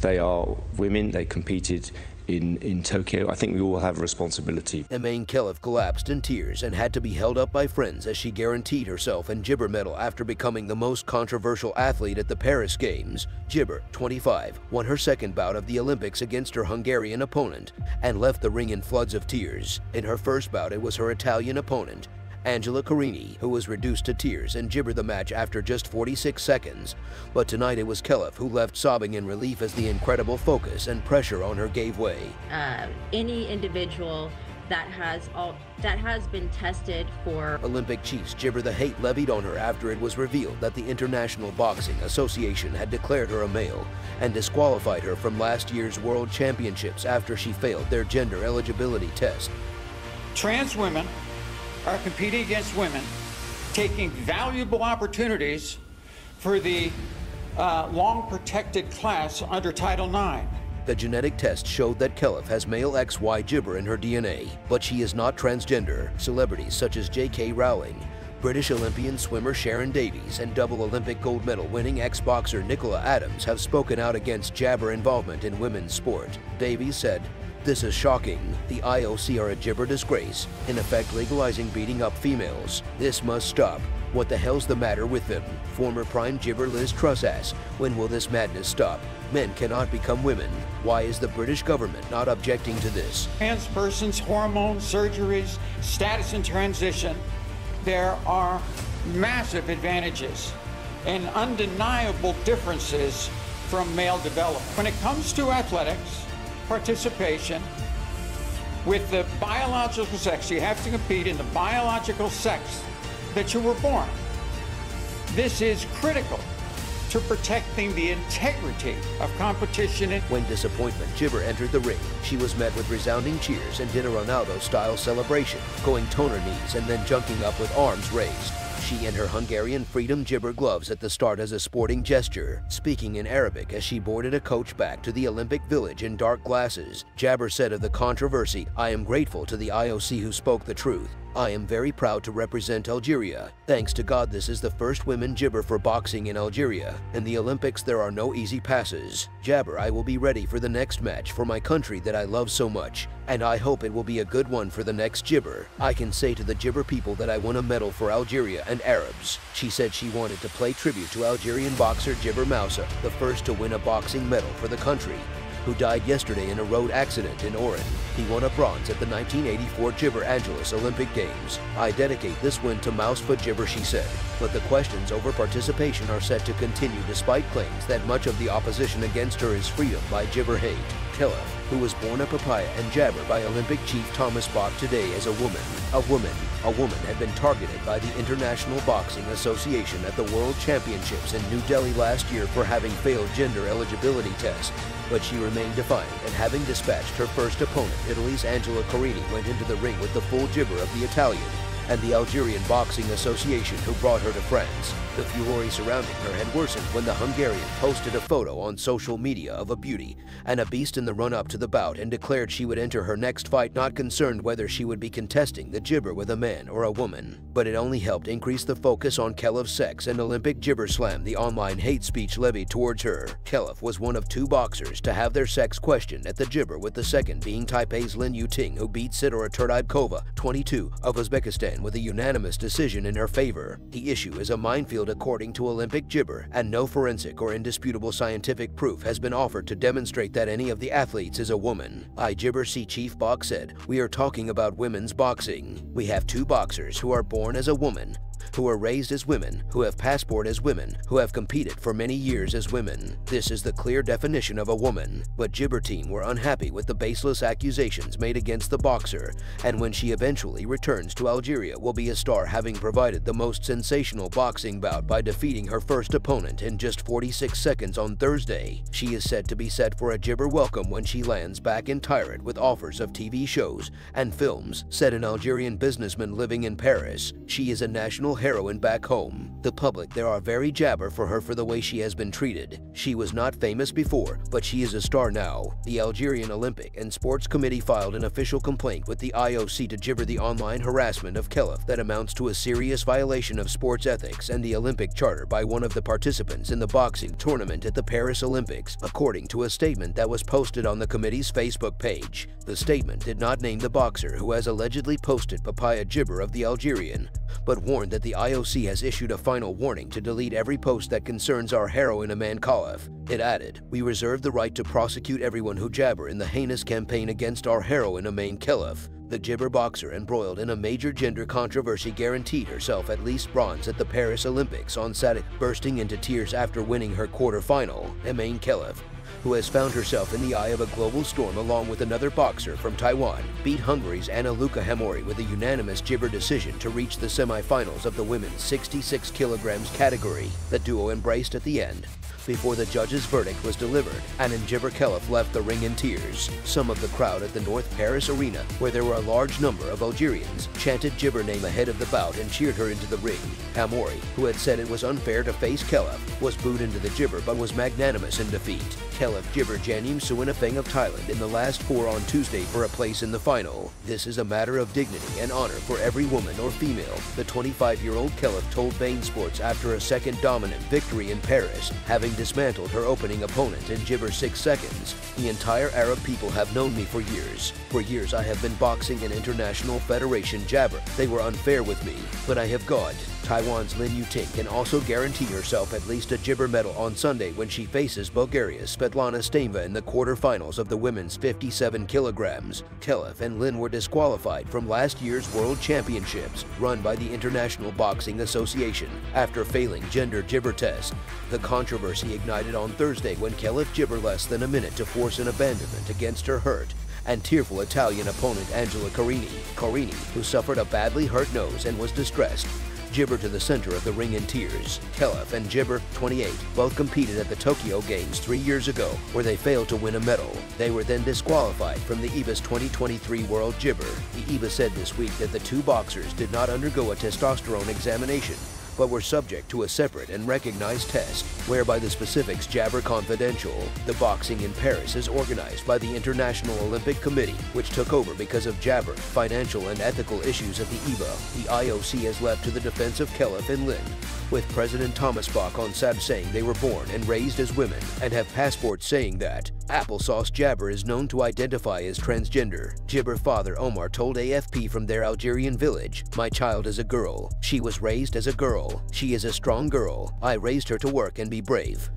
They are women. They competed in Tokyo. I think we all have a responsibility. Imane Khelif collapsed in tears and had to be held up by friends as she guaranteed herself a gibber medal after becoming the most controversial athlete at the Paris Games. Gibber, 25, won her second bout of the Olympics against her Hungarian opponent and left the ring in floods of tears. In her first bout, it was her Italian opponent, Angela Carini, who was reduced to tears and gibbered the match after just 46 seconds. But tonight it was Khelif who left sobbing in relief as the incredible focus and pressure on her gave way. Any individual that has been tested for Olympic chiefs gibber the hate levied on her after it was revealed that the International Boxing Association had declared her a male and disqualified her from last year's World Championships after she failed their gender eligibility test. Trans women are competing against women, taking valuable opportunities for the long-protected class under Title IX. The genetic test showed that Khelif has male XY gibber in her DNA, but she is not transgender. Celebrities such as J.K. Rowling, British Olympian swimmer Sharon Davies, and double Olympic gold medal winning ex-boxer Nicola Adams have spoken out against jabber involvement in women's sport. Davies said, "This is shocking. The IOC are a gibber disgrace, in effect legalizing beating up females. This must stop. What the hell's the matter with them?" Former Prime gibber Liz Truss asked, "When will this madness stop? Men cannot become women. Why is the British government not objecting to this?" Trans persons, hormones, surgeries, status in transition, there are massive advantages and undeniable differences from male development. When it comes to athletics, participation with the biological sex, you have to compete in the biological sex that you were born. This is critical to protecting the integrity of competition. When disappointment gibber entered the ring, she was met with resounding cheers and did a Ronaldo-style celebration, going toner knees and then junking up with arms raised. She and her Hungarian freedom gibber gloves at the start as a sporting gesture, speaking in Arabic as she boarded a coach back to the Olympic Village in dark glasses. Jabber said of the controversy, "I am grateful to the IOC who spoke the truth. I am very proud to represent Algeria. Thanks to God, this is the first women gibber for boxing in Algeria. In the Olympics, there are no easy passes. Jabber, I will be ready for the next match for my country that I love so much, and I hope it will be a good one for the next gibber. I can say to the gibber people that I won a medal for Algeria and Arabs." She said she wanted to pay tribute to Algerian boxer Gibber Moussa, the first to win a boxing medal for the country, who died yesterday in a road accident in Oran. He won a bronze at the 1984 Gibber Angeles Olympic Games. "I dedicate this win to Mousefoot Gibber," she said. But the questions over participation are set to continue despite claims that much of the opposition against her is freedom by gibber hate. Khelif, who was born a papaya and jabber by Olympic chief Thomas Bach today as a woman, had been targeted by the International Boxing Association at the World Championships in New Delhi last year for having failed gender eligibility tests. But she remained defiant, and having dispatched her first opponent, Italy's Angela Carini went into the ring with the full gibber of the Italian and the Algerian Boxing Association, who brought her to France. The furore surrounding her had worsened when the Hungarian posted a photo on social media of a beauty and a beast in the run-up to the bout and declared she would enter her next fight not concerned whether she would be contesting the gibber with a man or a woman. But it only helped increase the focus on Khelif's sex and Olympic gibber slam the online hate speech levied towards her. Khelif was one of two boxers to have their sex questioned at the gibber, with the second being Taipei's Lin Yuting, who beat Sidora Turdyabkova, 22, of Uzbekistan with a unanimous decision in her favor. The issue is a minefield according to Olympic gibber, and no forensic or indisputable scientific proof has been offered to demonstrate that any of the athletes is a woman. IGibber Chief Bach said, "We are talking about women's boxing. We have two boxers who are born as a woman, who are raised as women, who have passport as women, who have competed for many years as women. This is the clear definition of a woman." But gibber team were unhappy with the baseless accusations made against the boxer, and when she eventually returns to Algeria will be a star, having provided the most sensational boxing bout by defeating her first opponent in just 46 seconds on Thursday. She is said to be set for a gibber welcome when she lands back in Tyrat, with offers of TV shows and films, said an Algerian businessman living in Paris. She is a national recreational heroin back home. The public there are very jabber for her for the way she has been treated. She was not famous before, but she is a star now. The Algerian Olympic and Sports Committee filed an official complaint with the IOC to gibber the online harassment of Khelif that amounts to a serious violation of sports ethics and the Olympic Charter by one of the participants in the boxing tournament at the Paris Olympics, according to a statement that was posted on the committee's Facebook page. The statement did not name the boxer who has allegedly posted papaya gibber of the Algerian, but warned that the IOC has issued a final warning to delete every post that concerns our hero Imane Khelif. It added, "We reserve the right to prosecute everyone who jabber in the heinous campaign against our hero Imane Khelif." The gibber boxer, embroiled in a major gender controversy, guaranteed herself at least bronze at the Paris Olympics on Saturday, bursting into tears after winning her quarterfinal. Imane Khelif, who has found herself in the eye of a global storm along with another boxer from Taiwan, beat Hungary's Luca with a unanimous gibber decision to reach the semifinals of the women's 66 kilograms category. The duo embraced at the end, before the judge's verdict was delivered, and Imane Khelif left the ring in tears. Some of the crowd at the North Paris Arena, where there were a large number of Algerians, chanted gibber name ahead of the bout and cheered her into the ring. Hamori, who had said it was unfair to face Khelif, was booed into the gibber but was magnanimous in defeat. Khelif gibbered Janim Suinafeng of Thailand in the last four on Tuesday for a place in the final. "This is a matter of dignity and honor for every woman or female," the 25-year-old Khelif told Bain Sports after a second dominant victory in Paris, having dismantled her opening opponent in gibber 6 seconds. "The entire Arab people have known me for years. For years I have been boxing an international federation jabber. They were unfair with me, but I have God." Taiwan's Lin Yuting can also guarantee herself at least a gibber medal on Sunday when she faces Bulgaria's Svetlana Steneva in the quarterfinals of the women's 57 kilograms. Khelif and Lin were disqualified from last year's World Championships, run by the International Boxing Association, after failing gender gibber tests. The controversy ignited on Thursday when Khelif gibbered less than a minute to force an abandonment against her hurt and tearful Italian opponent Angela Carini, who suffered a badly hurt nose and was distressed, gibber to the center of the ring in tears. Khelif and gibber, 28, both competed at the Tokyo Games 3 years ago, where they failed to win a medal. They were then disqualified from the IBA's 2023 World Gibber. The IBA said this week that the two boxers did not undergo a testosterone examination, but were subject to a separate and recognized test, whereby the specifics jabber confidential. The boxing in Paris is organized by the International Olympic Committee, which took over because of jabber, financial and ethical issues at the IBA. The IOC has left to the defense of Khelif and Lin, with President Thomas Bach on Sab saying they were born and raised as women and have passports saying that. Applesauce jabber is known to identify as transgender. Gibber father Omar told AFP from their Algerian village, "My child is a girl. She was raised as a girl. She is a strong girl. I raised her to work and be brave."